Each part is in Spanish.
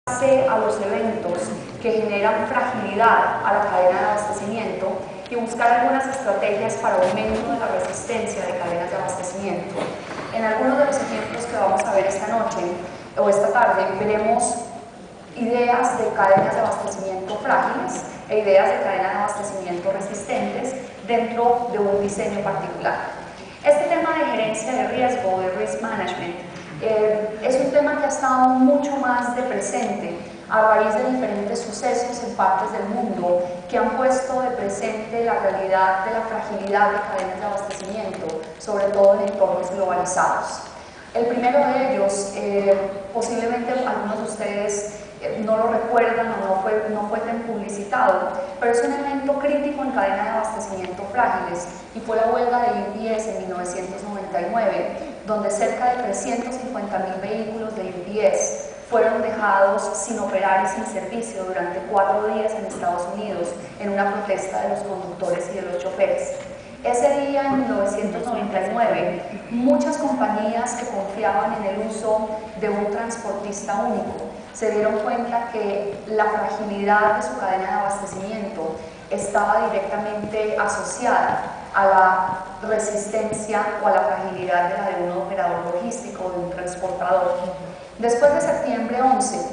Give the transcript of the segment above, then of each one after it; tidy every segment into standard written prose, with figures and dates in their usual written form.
a los eventos que generan fragilidad a la cadena de abastecimiento y buscar algunas estrategias para aumento de la resistencia de cadenas de abastecimiento. En algunos de los ejemplos que vamos a ver esta noche o esta tarde veremos ideas de cadenas de abastecimiento frágiles e ideas de cadenas de abastecimiento resistentes dentro de un diseño particular. Este tema de gerencia de riesgo, de risk management, es un tema que ha estado mucho más de presente a raíz de diferentes sucesos en partes del mundo que han puesto de presente la realidad de la fragilidad de cadenas de abastecimiento, sobre todo en entornos globalizados. El primero de ellos, posiblemente algunos de ustedes no lo recuerdan o no fue tan publicitado, pero es un evento crítico en cadenas de abastecimiento frágiles y fue la huelga de UPS en 1999, donde cerca de 350.000 vehículos de UPS fueron dejados sin operar y sin servicio durante 4 días en Estados Unidos en una protesta de los conductores y de los choferes. Ese día, en 1999, muchas compañías que confiaban en el uso de un transportista único se dieron cuenta que la fragilidad de su cadena de abastecimiento estaba directamente asociada a la resistencia o a la fragilidad de la de un operador logístico o de un transportador. Después de septiembre 11,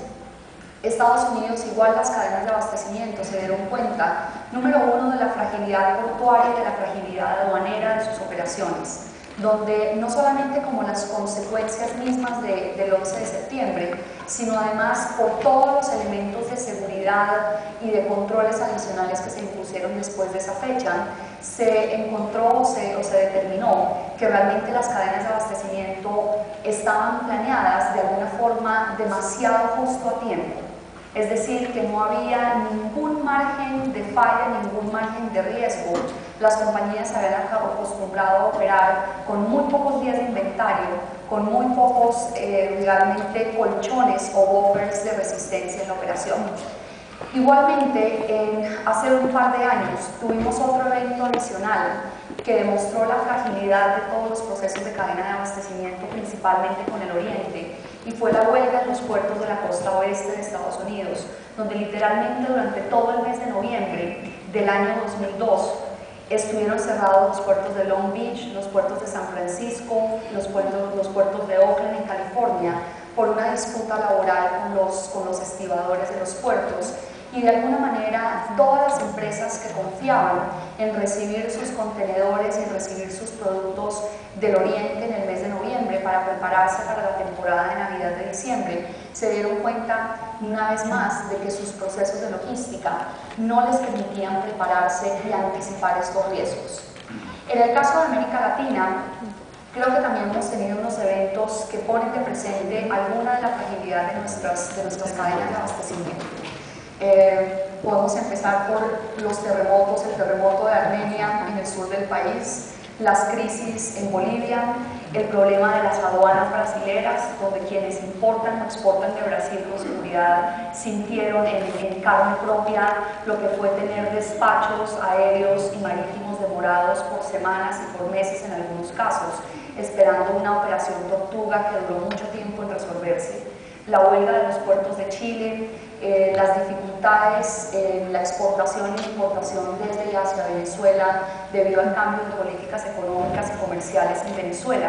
Estados Unidos, igual las cadenas de abastecimiento, se dieron cuenta, número uno, de la fragilidad portuaria y de la fragilidad aduanera de sus operaciones, donde no solamente como las consecuencias mismas del 11 de septiembre, sino además por todos los elementos de seguridad y de controles adicionales que se impusieron después de esa fecha, se encontró o se determinó que realmente las cadenas de abastecimiento estaban planeadas de alguna forma demasiado justo a tiempo. Es decir, que no había ningún margen de falla, ningún margen de riesgo. Las compañías se habían acostumbrado a operar con muy pocos días de inventario, con muy pocos realmente colchones o buffers de resistencia en la operación. Igualmente, hace un par de años tuvimos otro evento adicional que demostró la fragilidad de todos los procesos de cadena de abastecimiento, principalmente con el Oriente, y fue la huelga en los puertos de la costa oeste de Estados Unidos, donde literalmente durante todo el mes de noviembre del año 2002 estuvieron cerrados los puertos de Long Beach, los puertos de San Francisco, los puertos de Oakland en California, por una disputa laboral con los estibadores de los puertos. Y de alguna manera todas las empresas que confiaban en recibir sus contenedores y en recibir sus productos del Oriente en el mes de noviembre para prepararse para la temporada de Navidad de diciembre, se dieron cuenta una vez más de que sus procesos de logística no les permitían prepararse y anticipar estos riesgos. En el caso de América Latina, creo que también hemos tenido unos eventos que ponen de presente alguna de la fragilidad de nuestras cadenas de abastecimiento. Podemos empezar por los terremotos, el terremoto de Armenia en el sur del país, las crisis en Bolivia, el problema de las aduanas brasileras, donde quienes importan o exportan de Brasil con seguridad sintieron en carne propia lo que fue tener despachos aéreos y marítimos demorados por semanas y por meses en algunos casos, esperando una operación Tortuga que duró mucho tiempo en resolverse. La huelga de los puertos de Chile, las dificultades en la exportación y importación desde y hacia Venezuela debido al cambio de políticas económicas y comerciales en Venezuela.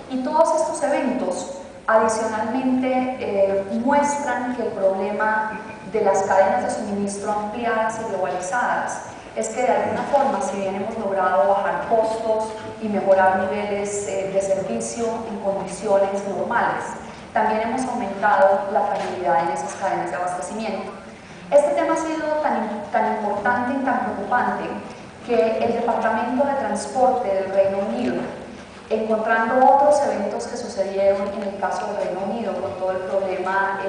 Y todos estos eventos adicionalmente muestran que el problema de las cadenas de suministro ampliadas y globalizadas es que de alguna forma, si bien hemos logrado bajar costos y mejorar niveles de servicio en condiciones normales, también hemos aumentado la fragilidad en esas cadenas de abastecimiento. Este tema ha sido tan importante y tan preocupante que el Departamento de Transporte del Reino Unido, encontrando otros eventos que sucedieron en el caso del Reino Unido con todo el problema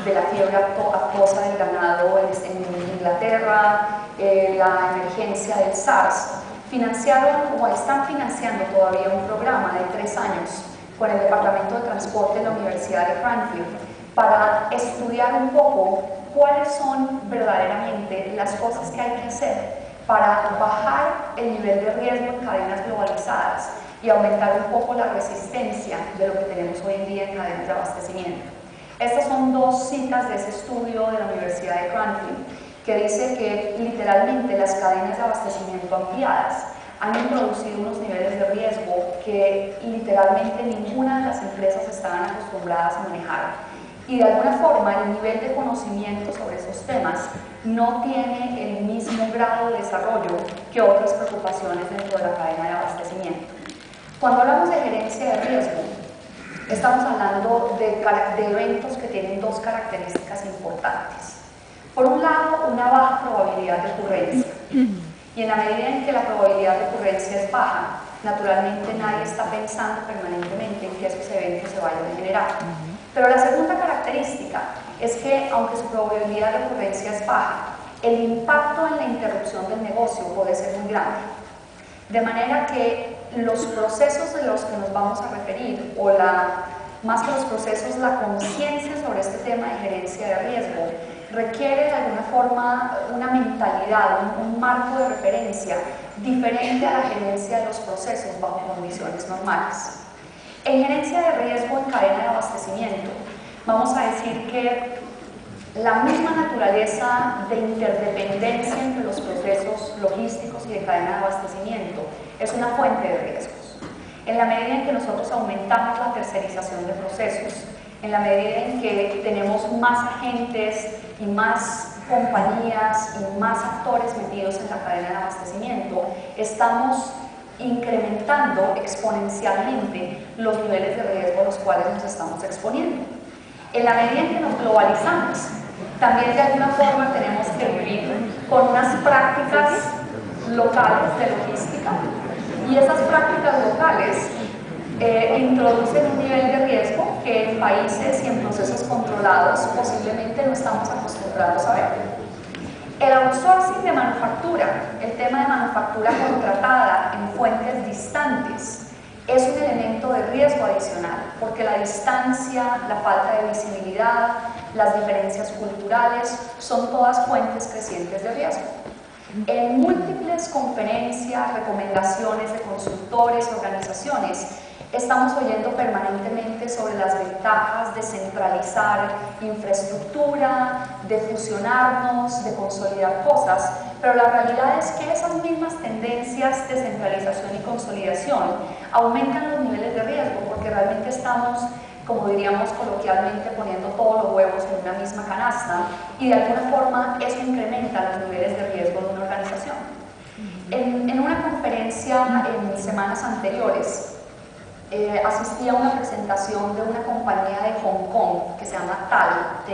de la fiebre aftosa del ganado en Inglaterra, la emergencia del SARS, financiaron o están financiando todavía un programa de 3 años con el Departamento de Transporte de la Universidad de Cranfield para estudiar un poco cuáles son verdaderamente las cosas que hay que hacer para bajar el nivel de riesgo en cadenas globalizadas y aumentar un poco la resistencia de lo que tenemos hoy en día en cadenas de abastecimiento. Estas son dos citas de ese estudio de la Universidad de Cranfield, que dice que literalmente las cadenas de abastecimiento ampliadas han introducido unos niveles de riesgo que literalmente ninguna de las empresas estaban acostumbradas a manejar. Y de alguna forma el nivel de conocimiento sobre esos temas no tiene el mismo grado de desarrollo que otras preocupaciones dentro de la cadena de abastecimiento. Cuando hablamos de gerencia de riesgo, estamos hablando de eventos que tienen dos características importantes. Por un lado, una baja probabilidad de ocurrencia. Y en la medida en que la probabilidad de ocurrencia es baja, naturalmente nadie está pensando permanentemente en que esos eventos se vayan a generar. Pero la segunda característica es que, aunque su probabilidad de ocurrencia es baja, el impacto en la interrupción del negocio puede ser muy grande. De manera que los procesos de los que nos vamos a referir, o más que los procesos, la conciencia sobre este tema de gerencia de riesgo, requiere de alguna forma una mentalidad, un marco de referencia diferente a la gerencia de los procesos bajo condiciones normales. En gerencia de riesgo en cadena de abastecimiento, vamos a decir que la misma naturaleza de interdependencia entre los procesos logísticos y de cadena de abastecimiento es una fuente de riesgos. En la medida en que nosotros aumentamos la tercerización de procesos, en la medida en que tenemos más agentes y más compañías y más actores metidos en la cadena de abastecimiento, estamos incrementando exponencialmente los niveles de riesgo a los cuales nos estamos exponiendo. En la medida en que nos globalizamos, también de alguna forma tenemos que vivir con unas prácticas locales de logística, y esas prácticas locales introducen un nivel de riesgo que en países y en procesos controlados posiblemente no estamos acostumbrados a ver. El outsourcing de manufactura, el tema de manufactura contratada en fuentes distantes, es un elemento de riesgo adicional, porque la distancia, la falta de visibilidad, las diferencias culturales son todas fuentes crecientes de riesgo. En múltiples conferencias, recomendaciones de consultores, organizaciones, estamos oyendo permanentemente sobre las ventajas de centralizar infraestructura, de fusionarnos, de consolidar cosas, pero la realidad es que esas mismas tendencias de centralización y consolidación aumentan los niveles de riesgo, porque realmente estamos, como diríamos coloquialmente, poniendo todos los huevos en una misma canasta, y de alguna forma eso incrementa los niveles de riesgo de una organización. En una conferencia en semanas anteriores, asistí a una presentación de una compañía de Hong Kong que se llama TAL,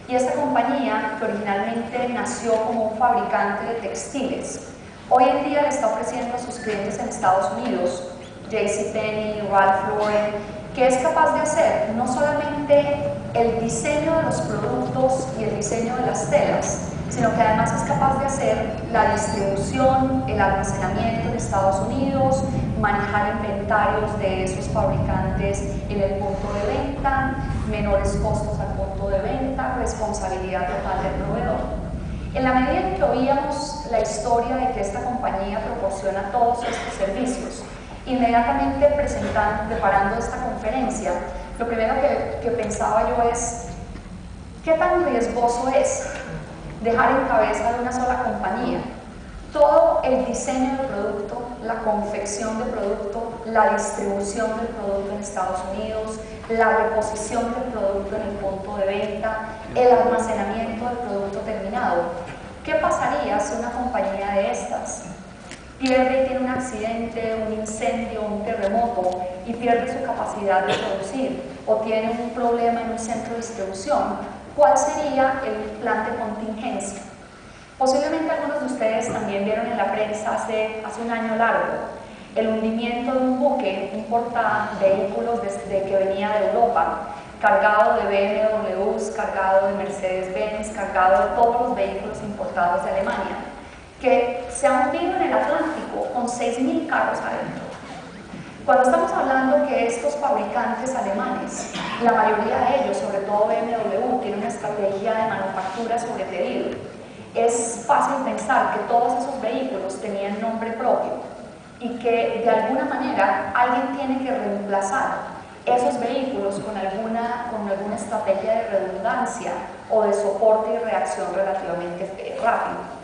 y esta compañía, que originalmente nació como un fabricante de textiles, hoy en día le está ofreciendo a sus clientes en Estados Unidos, JCPenney, Ralph Lauren, que es capaz de hacer no solamente el diseño de los productos y el diseño de las telas, sino que además es capaz de hacer la distribución, el almacenamiento en Estados Unidos, manejar inventarios de esos fabricantes en el punto de venta, menores costos al punto de venta, responsabilidad total del proveedor. En la medida en que oíamos la historia de que esta compañía proporciona todos estos servicios, inmediatamente preparando esta conferencia, lo primero que pensaba yo es, ¿qué tan riesgoso es dejar en cabeza de una sola compañía todo el diseño del producto, la confección del producto, la distribución del producto en Estados Unidos, la reposición del producto en el punto de venta, el almacenamiento del producto terminado? ¿Qué pasaría si una compañía de estas pierde y tiene un accidente, un incendio, un terremoto y pierde su capacidad de producir, o tiene un problema en un centro de distribución? ¿Cuál sería el plan de contingencia? Posiblemente algunos de ustedes también vieron en la prensa hace un año largo el hundimiento de un buque, un portavehículos que venía de Europa, cargado de BMWs, cargado de Mercedes-Benz, cargado de todos los vehículos importados de Alemania, que se ha hundido en el Atlántico con 6.000 carros adentro. Cuando estamos hablando que estos fabricantes alemanes, la mayoría de ellos, sobre todo BMW, tienen una estrategia de manufactura sobre pedido, es fácil pensar que todos esos vehículos tenían nombre propio y que de alguna manera alguien tiene que reemplazar esos vehículos con alguna estrategia de redundancia o de soporte y reacción relativamente rápido.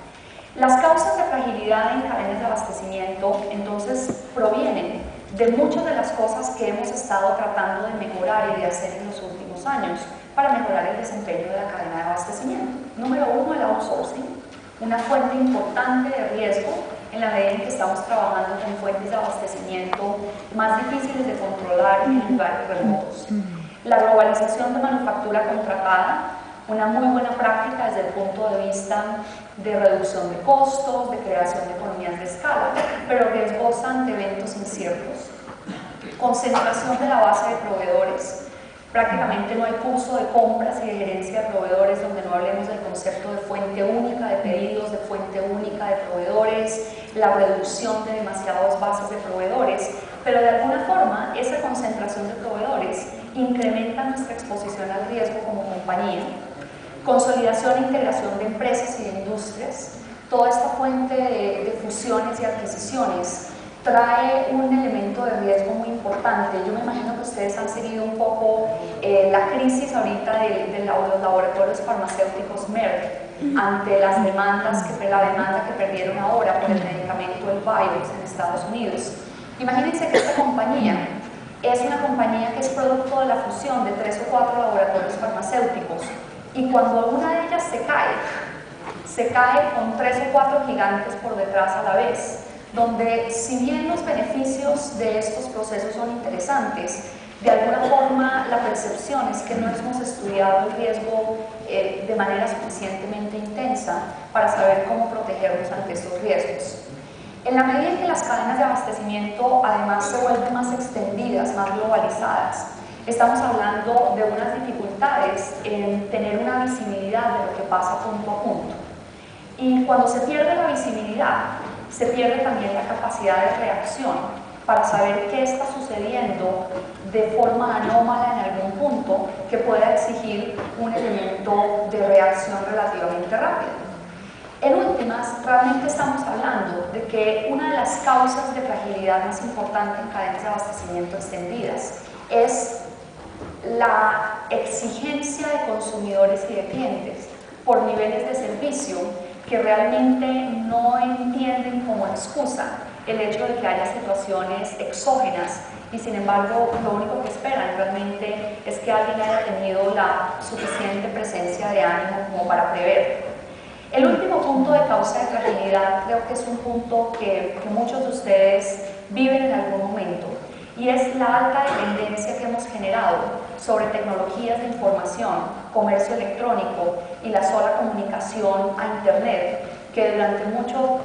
Las causas de fragilidad en cadenas de abastecimiento entonces provienen de muchas de las cosas que hemos estado tratando de mejorar y de hacer en los últimos años para mejorar el desempeño de la cadena de abastecimiento. Número uno, el outsourcing, una fuente importante de riesgo en la medida en que estamos trabajando con fuentes de abastecimiento más difíciles de controlar en lugares remotos. La globalización de manufactura contratada, una muy buena práctica desde el punto de vista de reducción de costos, de creación de economías de escala, pero riesgosa ante eventos inciertos. Concentración de la base de proveedores. Prácticamente no hay curso de compras y de gerencia de proveedores donde no hablemos del concepto de fuente única de pedidos, de fuente única de proveedores, la reducción de demasiadas bases de proveedores, pero de alguna forma esa concentración de proveedores incrementa nuestra exposición al riesgo como compañía. Consolidación e integración de empresas y de industrias. Toda esta fuente de fusiones y adquisiciones trae un elemento de riesgo muy importante. Yo me imagino que ustedes han seguido un poco la crisis ahorita de los laboratorios farmacéuticos Merck ante la demanda que perdieron ahora por el medicamento el Vioxx en Estados Unidos. Imagínense que esta compañía es una compañía que es producto de la fusión de 3 o 4 laboratorios farmacéuticos, y cuando una de ellas se cae con 3 o 4 gigantes por detrás a la vez, donde si bien los beneficios de estos procesos son interesantes, de alguna forma la percepción es que no hemos estudiado el riesgo de manera suficientemente intensa para saber cómo protegernos ante estos riesgos. En la medida en que las cadenas de abastecimiento además se vuelven más extendidas, más globalizadas, estamos hablando de unas dificultades en tener una visibilidad de lo que pasa punto a punto. Y cuando se pierde la visibilidad, se pierde también la capacidad de reacción para saber qué está sucediendo de forma anómala en algún punto que pueda exigir un elemento de reacción relativamente rápida. En últimas, realmente estamos hablando de que una de las causas de fragilidad más importante en cadenas de abastecimiento extendidas es la exigencia de consumidores y de clientes por niveles de servicio que realmente no entienden como excusa el hecho de que haya situaciones exógenas y sin embargo lo único que esperan realmente es que alguien haya tenido la suficiente presencia de ánimo como para prever. El último punto de causa de fragilidad creo que es un punto que muchos de ustedes viven en algún momento, y es la alta dependencia que hemos generado sobre tecnologías de información, comercio electrónico y la sola comunicación a Internet, que durante mucho,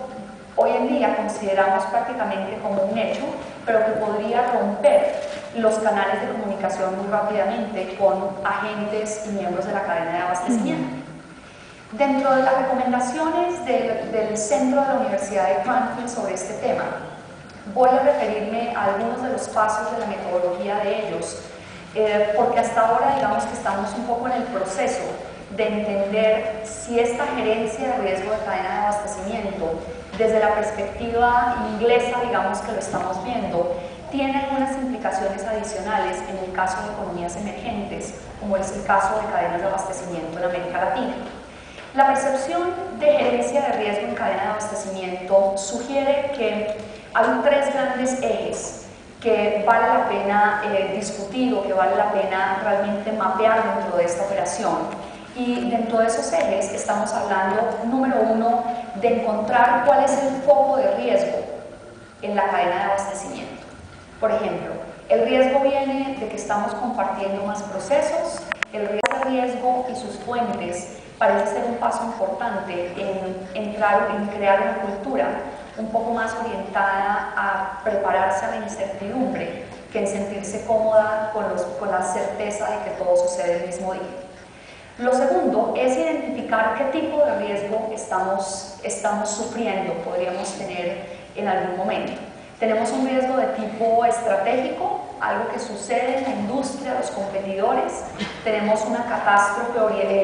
hoy en día consideramos prácticamente como un hecho, pero que podría romper los canales de comunicación muy rápidamente con agentes y miembros de la cadena de abastecimiento. Dentro de las recomendaciones del Centro de la Universidad de Cranfield sobre este tema, voy a referirme a algunos de los pasos de la metodología de ellos, porque hasta ahora digamos que estamos un poco en el proceso de entender si esta gerencia de riesgo de cadena de abastecimiento, desde la perspectiva inglesa, digamos que lo estamos viendo, tiene algunas implicaciones adicionales en el caso de economías emergentes, como es el caso de cadenas de abastecimiento en América Latina. La percepción de gerencia de riesgo en cadena de abastecimiento sugiere que hay 3 grandes ejes que vale la pena discutir o que vale la pena realmente mapear dentro de esta operación. Y dentro de esos ejes estamos hablando, número 1, de encontrar cuál es el foco de riesgo en la cadena de abastecimiento. Por ejemplo, el riesgo viene de que estamos compartiendo más procesos, el riesgo y sus fuentes parece ser un paso importante en crear una cultura un poco más orientada a prepararse a la incertidumbre que en sentirse cómoda con la certeza de que todo sucede el mismo día. Lo segundo es identificar qué tipo de riesgo estamos sufriendo, podríamos tener en algún momento. Tenemos un riesgo de tipo estratégico, algo que sucede en la industria, los competidores. Tenemos una catástrofe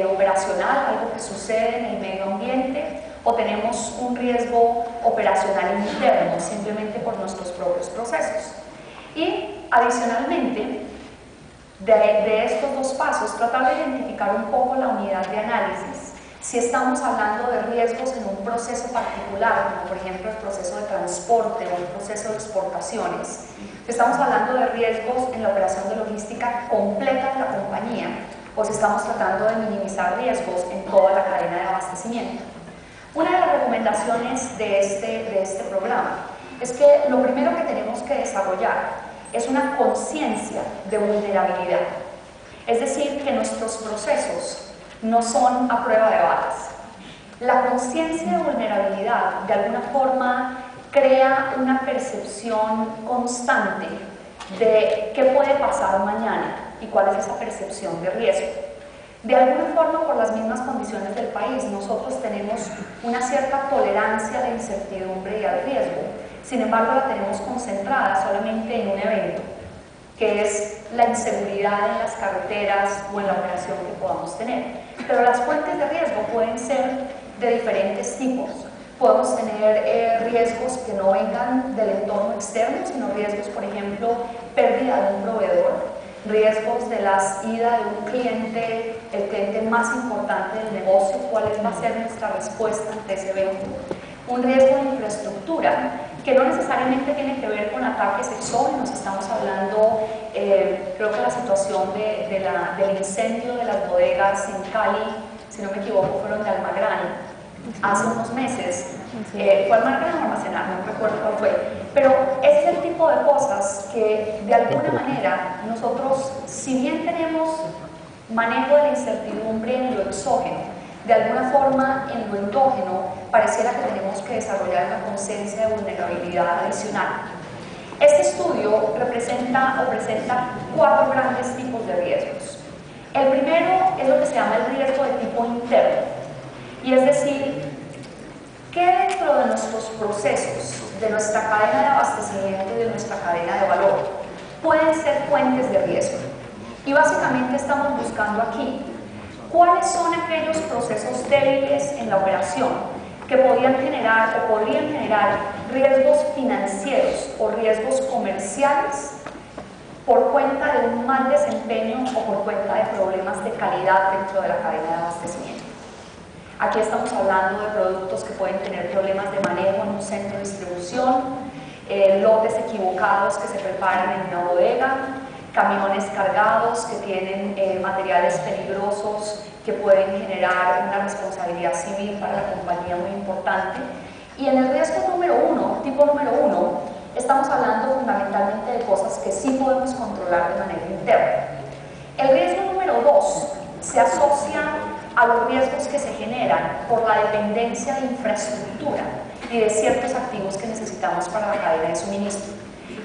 operacional, algo que sucede en el medio ambiente. O tenemos un riesgo operacional interno, simplemente por nuestros propios procesos. Y adicionalmente, de estos dos pasos, tratar de identificar un poco la unidad de análisis. Si estamos hablando de riesgos en un proceso particular, como por ejemplo el proceso de transporte o el proceso de exportaciones, si estamos hablando de riesgos en la operación de logística completa de la compañía, o si estamos tratando de minimizar riesgos en toda la cadena de abastecimiento. Una de las recomendaciones de este programa es que lo primero que tenemos que desarrollar es una conciencia de vulnerabilidad. Es decir, que nuestros procesos no son a prueba de balas. La conciencia de vulnerabilidad de alguna forma crea una percepción constante de qué puede pasar mañana y cuál es esa percepción de riesgo. De alguna forma, por las mismas condiciones del país, nosotros tenemos una cierta tolerancia a la incertidumbre y al riesgo. Sin embargo, la tenemos concentrada solamente en un evento, que es la inseguridad en las carreteras o en la operación que podamos tener. Pero las fuentes de riesgo pueden ser de diferentes tipos. Podemos tener riesgos que no vengan del entorno externo, sino riesgos, por ejemplo, pérdida de un proveedor, riesgos de la ida de un cliente, el cliente más importante del negocio, cuál va a ser nuestra respuesta ante ese evento. Un riesgo de infraestructura, que no necesariamente tiene que ver con ataques exógenos. Estamos hablando, creo que la situación del incendio de las bodegas en Cali, si no me equivoco, fueron de Almagrán, hace unos meses. ¿Fue Almagrán o Almacenar? No recuerdo cuál fue. Pero ese es el tipo de cosas que, de alguna manera, nosotros, si bien tenemos manejo de la incertidumbre en lo exógeno, de alguna forma en lo endógeno pareciera que tenemos que desarrollar una conciencia de vulnerabilidad adicional. Este estudio presenta 4 grandes tipos de riesgos. El primero es lo que se llama el riesgo de tipo interno, y es decir, que dentro de nuestros procesos, de nuestra cadena de abastecimiento y de nuestra cadena de valor, pueden ser fuentes de riesgo. Y básicamente estamos buscando aquí cuáles son aquellos procesos débiles en la operación que podrían generar riesgos financieros o riesgos comerciales por cuenta de un mal desempeño o por cuenta de problemas de calidad dentro de la cadena de abastecimiento. Aquí estamos hablando de productos que pueden tener problemas de manejo en un centro de distribución, lotes equivocados que se preparan en una bodega, camiones cargados que tienen materiales peligrosos que pueden generar una responsabilidad civil para la compañía muy importante. Y en el riesgo tipo número uno, estamos hablando fundamentalmente de cosas que sí podemos controlar de manera interna. El riesgo número 2 se asocia a los riesgos que se generan por la dependencia de infraestructura y de ciertos activos que necesitamos para la cadena de suministro.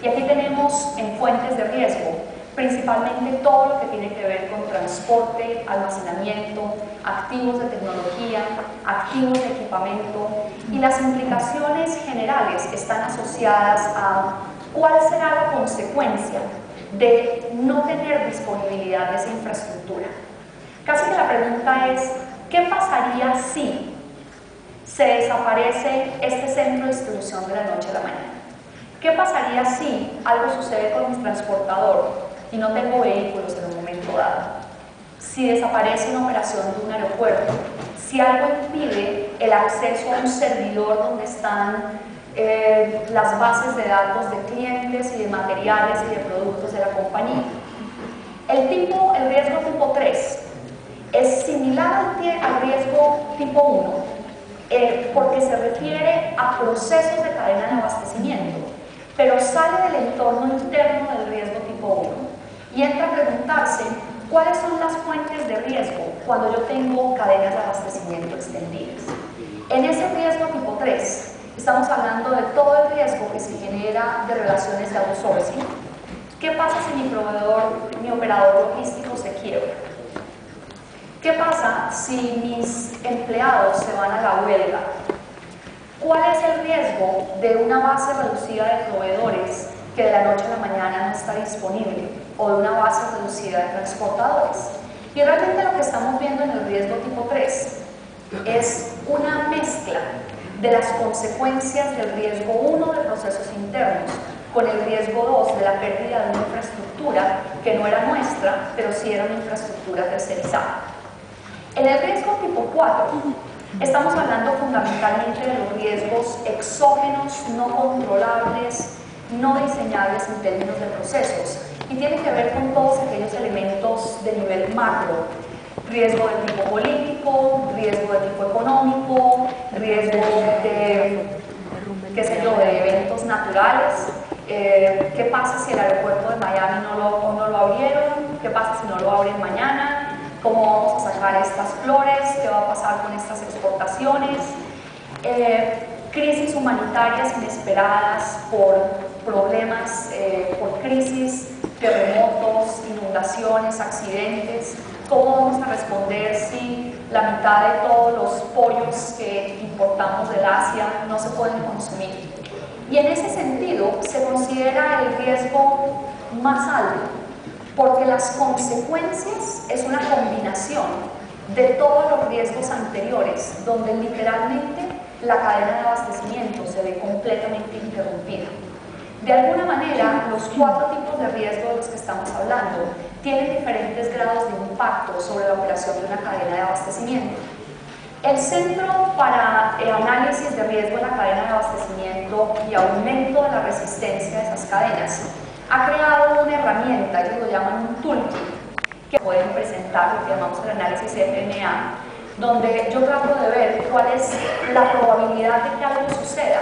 Y aquí tenemos en fuentes de riesgo principalmente todo lo que tiene que ver con transporte, almacenamiento, activos de tecnología, activos de equipamiento, y las implicaciones generales están asociadas a cuál será la consecuencia de no tener disponibilidad de esa infraestructura. Casi que la pregunta es, ¿qué pasaría si se desaparece este centro de distribución de la noche a la mañana? ¿Qué pasaría si algo sucede con mi transportador y no tengo vehículos en un momento dado? Si desaparece una operación de un aeropuerto, si algo impide el acceso a un servidor donde están las bases de datos de clientes y de materiales y de productos de la compañía. El riesgo tipo 3 es similar al riesgo tipo 1 porque se refiere a procesos de cadena de abastecimiento, pero sale del entorno interno del riesgo tipo 1 y entra a preguntarse cuáles son las fuentes de riesgo cuando yo tengo cadenas de abastecimiento extendidas. En ese riesgo tipo 3 estamos hablando de todo el riesgo que se genera de relaciones de outsourcing. ¿Qué pasa si mi operador logístico se quiebra? ¿Qué pasa si mis empleados se van a la huelga? ¿Cuál es el riesgo de una base reducida de proveedores que de la noche a la mañana no está disponible, o de una base reducida de transportadores? Y realmente lo que estamos viendo en el riesgo tipo 3 es una mezcla de las consecuencias del riesgo 1 de procesos internos con el riesgo 2 de la pérdida de una infraestructura infraestructura que no era nuestra, pero sí era una infraestructura tercerizada. En el riesgo tipo 4, estamos hablando fundamentalmente de los riesgos exógenos, no controlables, no diseñables en términos de procesos, y tiene que ver con todos aquellos elementos de nivel macro: riesgo de tipo político, riesgo de tipo económico, riesgo de, qué sé yo, de eventos naturales. ¿Qué pasa si el aeropuerto de Miami no lo abrieron? ¿Qué pasa si no lo abren mañana? ¿Cómo vamos a sacar estas flores? ¿Qué va a pasar con estas exportaciones? Crisis humanitarias inesperadas por problemas, por crisis, terremotos, inundaciones, accidentes. ¿Cómo vamos a responder si la mitad de todos los pollos que importamos del Asia no se pueden consumir? Y en ese sentido se considera el riesgo más alto, porque las consecuencias es una combinación de todos los riesgos anteriores, donde literalmente la cadena de abastecimiento se ve completamente interrumpida. De alguna manera, los 4 tipos de riesgo de los que estamos hablando tienen diferentes grados de impacto sobre la operación de una cadena de abastecimiento. El Centro para Análisis de Riesgo en la Cadena de Abastecimiento y Aumento de la Resistencia de esas cadenas ha creado una herramienta, ellos lo llaman un toolkit, que pueden presentar, lo que llamamos el análisis FMA, donde yo trato de ver cuál es la probabilidad de que algo suceda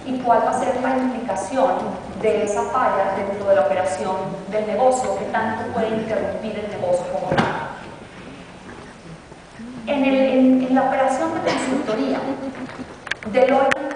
y cuál va a ser la implicación de esa falla dentro de la operación del negocio, que tanto puede interrumpir el negocio como tal. En la operación de consultoría, Deloitte